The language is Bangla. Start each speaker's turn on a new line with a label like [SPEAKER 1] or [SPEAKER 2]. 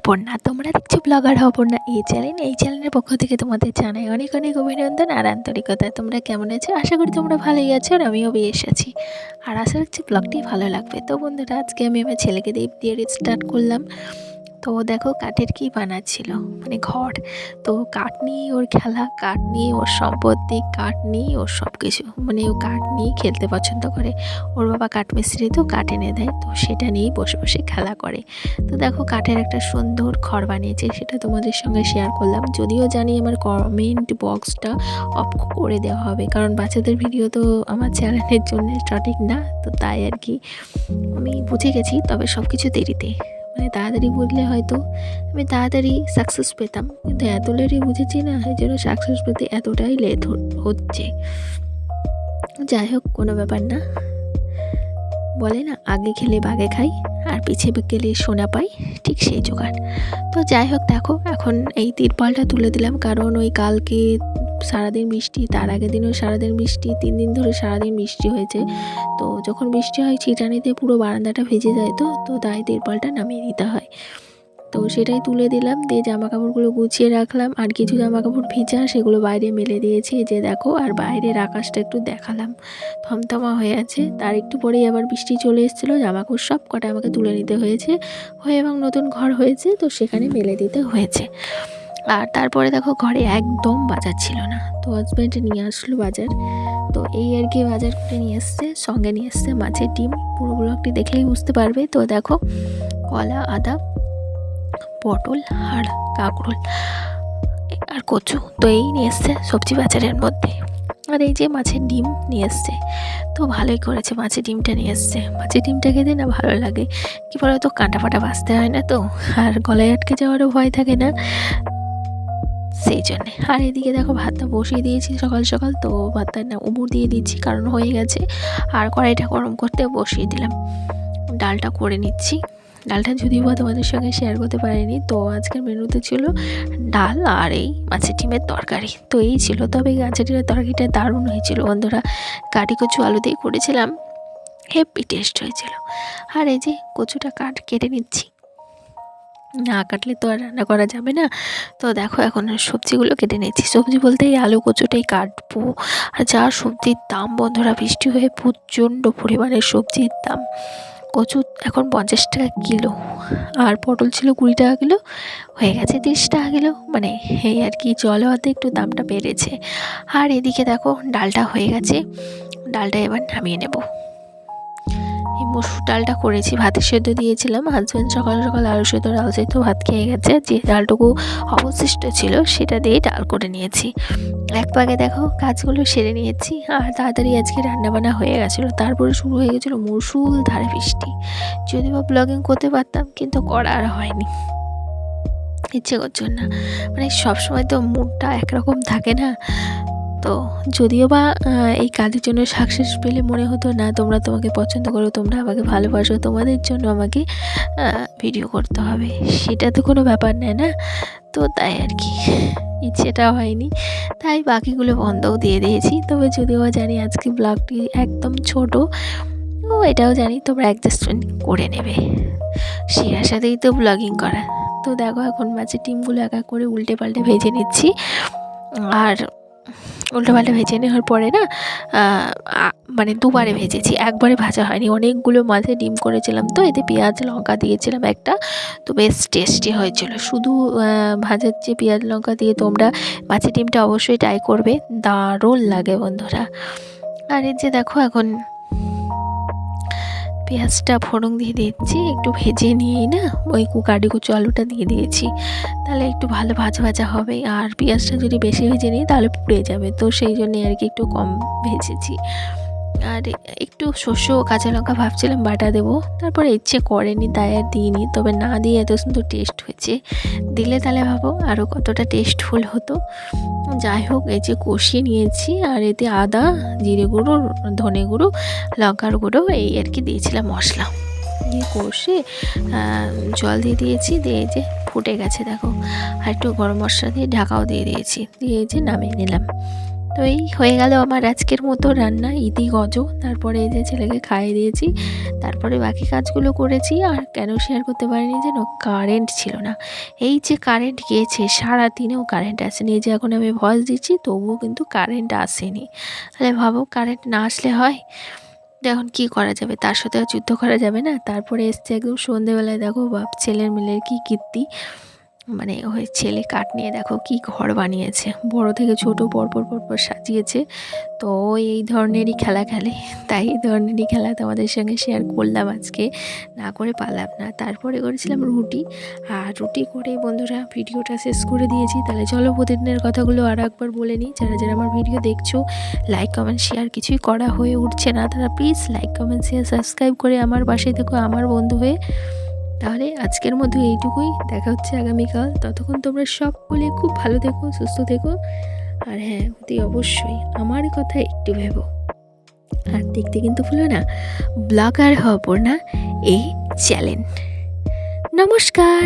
[SPEAKER 1] অপর্ণা। তোমরা দেখছো ব্লগার অপর্ণা এই চ্যানেলের পক্ষ থেকে তোমাদের জানাই অনেক অনেক অভিনন্দন আর আন্তরিকতা। তোমরা কেমন আছো? আশা করি তোমরা ভালোই আছো আর আমিও বেশ আছি। আর আশা রাখছি ব্লগটি ভালো লাগবে। তো বন্ধুরা, আজকে আমি আমার ছেলেকে দিয়ে স্টার্ট করলাম। তো দেখো কাঠের কি বানাচ্ছিল, মানে ঘর। তো কাঠ নিয়ে ওর খেলা, কাঠ নিয়ে ওর সম্পত্তি, কাঠ নিয়ে ওর সব কিছু, মানে ও কাঠ নিয়ে খেলতে পছন্দ করে। ওর বাবা কাঠ মিস্ত্রি, তো কাঠ এনে দেয়, তো সেটা নিয়েই বসে বসে খেলা করে। তো দেখো কাঠের একটা সুন্দর ঘর বানিয়েছে, সেটা তোমাদের সঙ্গে শেয়ার করলাম। যদিও জানি আমার কমেন্ট বক্সটা অফ করে দেওয়া হবে, কারণ বাচ্চাদের ভিডিও তো আমার চ্যানেলের জন্য সঠিক না, তো তাই আর কি আমি বুঝে গেছি। তবে সব কিছু দেরিতে, মানে তাড়াতাড়ি বুঝলে হয়তো আমি তাড়াতাড়ি সাকসেস পেতাম, কিন্তু এত লেটই বুঝেছি না, এই জন্য সাকসেস পেতে এতটাই লেট হচ্ছে। যাই হোক, কোনো ব্যাপার না। বলে না, আগে খেলে বাগে খাই আর পিছিয়ে গেলে সোনা পাই, ঠিক সেই জোগাড়। তো যাই হোক, দেখো এখন এই তিরপলটা তুলে দিলাম, কারণ ওই কালকে সারাদিন বৃষ্টি, তার আগের দিনও সারাদিন বৃষ্টি, 3 দিন ধরে সারাদিন বৃষ্টি হয়েছে। তো যখন বৃষ্টি হয় ছিটানিতে পুরো বারান্দাটা ভিজে যায়, তো তাই তিরপলটা নামিয়ে দিতে হয়। তো সেটাই তুলে দিলাম, দিয়ে জামা কাপড়গুলো গুছিয়ে রাখলাম। আর কিছু জামা কাপড় ভিজা, সেগুলো বাইরে মেলে দিয়েছি, যে দেখো। আর বাইরের আকাশটা একটু দেখালাম, থমথমা হয়ে আছে। তার একটু পরেই আবার বৃষ্টি চলে এসেছিলো, জামা কাপড় সব কটা আমাকে তুলে নিতে হয়েছে এবং নতুন ঘর হয়েছে, তো সেখানে মেলে দিতে হয়েছে। আর তারপরে দেখো ঘরে একদম বাজার ছিল না, তো হাজব্যান্ড নিয়ে আসলো বাজার। তো এই আর কি বাজার করে নিয়ে এসছে, সঙ্গে নিয়ে এসছে মাছের ডিম। পুরো ব্লগটি দেখলেই বুঝতে পারবে। তো দেখো কলা, আদা, পটল আর কাঁকরোল আর কচু, তো এই নিয়ে এসছে সবজি বাজারের মধ্যে। আর এই যে মাছের ডিম নিয়ে এসছে, তো ভালোই করেছে, মাছের ডিমটা নিয়ে এসছে। মাছের ডিমটা খেতে না ভালো লাগে, কী বলো তো, কাঁটা ফাটা বাছতে হয় না, তো আর গলায় আটকে যাওয়ারও ভয় থাকে না, সেই জন্যে। আর এদিকে দেখো ভাতটা বসিয়ে দিয়েছি সকাল সকাল, তো ভাতটা না উবুর দিয়ে দিচ্ছি, কারণ হয়ে গেছে। আর কড়াইটা গরম করতে বসিয়ে দিলাম। ডালটা করে নিচ্ছি। ডালটা যদিও বা তোমাদের সঙ্গে শেয়ার করতে পারিনি, তো আজকের মেনুতে ছিল ডাল আর এই মাছের ডিমের তরকারি, তো এই ছিল। তবে মাছের ডিমের তরকারিটা দারুণ হয়েছিল বন্ধুরা, কাটি কচু আলু দিয়ে করেছিলাম, হেভি টেস্ট হয়েছিল। আর এই যে কচুটা কেটে নিচ্ছি, না কাটলে তো আর রান্না করা যাবে না। তো দেখো এখন সবজিগুলো কেটে নিচ্ছি, সবজি বলতে এই আলু কচুটাই কাটবো। আর যা সবজির দাম বন্ধুরা, বৃষ্টি হয়ে প্রচণ্ড পরিমাণে সবজির দাম। কচু এখন 50 টাকা কিলো, আর পটল ছিল 20 টাকা কিলো, হয়ে গেছে 30 টাকা কিলো, মানে এই আর কি, জলে হতে একটু দামটা বেড়েছে। আর এদিকে দেখো ডালটা হয়ে গেছে, ডালটা এবার নামিয়ে নেব। এই মসুর ডালটা করেছি, ভাতের সেদ্ধ দিয়েছিলাম। হাজব্যান্ড সকাল সকাল আলু সেদ্ধ, ডাল সেদ্ধ ভাত খেয়ে গেছে, যে ডালটুকু অবশিষ্ট ছিল সেটা দিয়ে ডাল করে নিয়েছি। এক পাকে দেখো কাজগুলো সেরে নিয়েছি, আর তাড়াতাড়ি আজকে রান্নাবান্না হয়ে গেছিলো। তারপরে শুরু হয়ে গেছিলো মুষলধারে বৃষ্টি। যদি বা ব্লগিং করতে পারতাম, কিন্তু করা আর হয়নি, ইচ্ছে করছে না, মানে সবসময় তো মুডটা একরকম থাকে না। তো যদিও বা এই কাজের জন্য সাকসেস পেলে মনে হতো না, তোমরা তোমাকে পছন্দ করো, তোমরা আমাকে ভালোবাসো, তোমাদের জন্য আমাকে ভিডিও করতে হবে, সেটা তো কোনো ব্যাপার নেয় না। তো তাই আর কি, ইচ্ছেটা হয়নি, তাই বাকিগুলো বন্ধও দিয়ে দিয়েছি। তবে যদিও জানি আজকে ব্লগটি একদম ছোট, ও এটাও জানি তোমরা অ্যাডজাস্টমেন্ট করে নেবে, সেই আশাতেই তো ব্লগিং করা। তো দেখো এখন মাছের ডিমগুলো এক এক করে উল্টে পাল্টে ভেজে নিচ্ছি। আর উল্টো পাল্টা ভেজে নেওয়ার পরে না, মানে দুবারে ভেজেছি, একবারে ভাজা হয়নি। অনেকগুলো মাছের ডিম করেছিলাম, তো এতে পেঁয়াজ লঙ্কা দিয়েছিলাম একটা, তো বেশ টেস্টি হয়েছিল। শুধু ভাজার যে পেঁয়াজ লঙ্কা দিয়ে তোমরা মাছের ডিমটা অবশ্যই ট্রাই করবে, দারুণ লাগে বন্ধুরা। আর এই যে দেখো এখন পেঁয়াজটা ফোড়ন দিয়ে দিচ্ছি, একটু ভেজে নিয়েই না ওই কাটি কচু আলুটা দিয়ে দিয়েছি, তাহলে একটু ভালো ভাজা ভাজা হবে। আর পেঁয়াজটা যদি বেশি ভেজে নিই তাহলে পুড়ে যাবে, তো সেই জন্যে আর কি একটু কম ভেজেছি। আর একটু শস্য কাঁচা লঙ্কা ভাবছিলাম বাটা দেবো, তারপরে ইচ্ছে করেনি তাই আর দিইনি। তবে না দিয়ে এত সুন্দর টেস্ট হয়েছে, দিলে তাহলে ভাবো আরও কতটা টেস্টফুল হতো। যাই হোক, এই যে কষিয়ে নিয়েছি, আর এতে আদা, জিরে গুঁড়ো, ধনে গুঁড়ো, লঙ্কার গুঁড়ো, এই আর কি দিয়েছিলাম মশলা দিয়ে কষে জল দিয়ে দিয়েছি, দিয়ে যে ফুটে গেছে দেখো। আর একটু গরম মশলা দিয়ে ঢাকাও দিয়ে দিয়েছি, দিয়ে যে নামিয়ে নিলাম। তো এই হয়ে গেল আমার আজকের মতো রান্না ইতি গজ। তারপরে এই যে ছেলেকে খাইয়ে দিয়েছি, তারপরে বাকি কাজগুলো করেছি। আর কেন শেয়ার করতে পারিনি যেন, কারেন্ট ছিল না। এই যে কারেন্ট গিয়েছে, সারাদিনেও কারেন্ট আসেনি। এই যে এখন আমি ভয়েস দিচ্ছি তবুও কিন্তু কারেন্ট আসেনি। তাহলে ভাবো, কারেন্ট না আসলে হয়। তো এখন কী করা যাবে, তার সাথে আর যুদ্ধ করা যাবে না। তারপরে এসছে একদম সন্ধেবেলায়, দেখো বাপ ছেলের মিলের কী কীর্তি। মানে ওই ছেলে কাঠ নিয়ে দেখো কি ঘর বানিয়েছে, বড় থেকে ছোট পরপর পরপর সাজিয়েছে। তো এই ধরনেরই খেলা খেলে, তাই এই ধরনেরই খেলা তোমাদের সঙ্গে শেয়ার করলাম আজকে, না করে পারলাম না। তারপরে করেছিলাম রুটি, আর রুটি করে বন্ধুরা ভিডিওটা শেষ করে দিয়েছি। তাহলে চলো প্রতিদিনের কথাগুলো আরও একবার বলে নিই। যারা যারা আমার ভিডিও দেখছো, লাইক কমেন্ট শেয়ার কিছুই করা হয়ে উঠছে না, তারা please like comment share subscribe করে আমার পাশে থেকো, আমার বন্ধু হয়ে। তাহলে আজকের মধ্যে এইটুকুই, দেখা হচ্ছে আগামীকাল। ততক্ষণ তোমরা সকলে খুব ভালো থেকো, সুস্থ থেকো। আর হ্যাঁ, অতি অবশ্যই আমার কথা একটু ভেবো। আর দেখতে কিন্তু ভুলো না ব্লগার হব না এই চ্যালেঞ্জ। নমস্কার।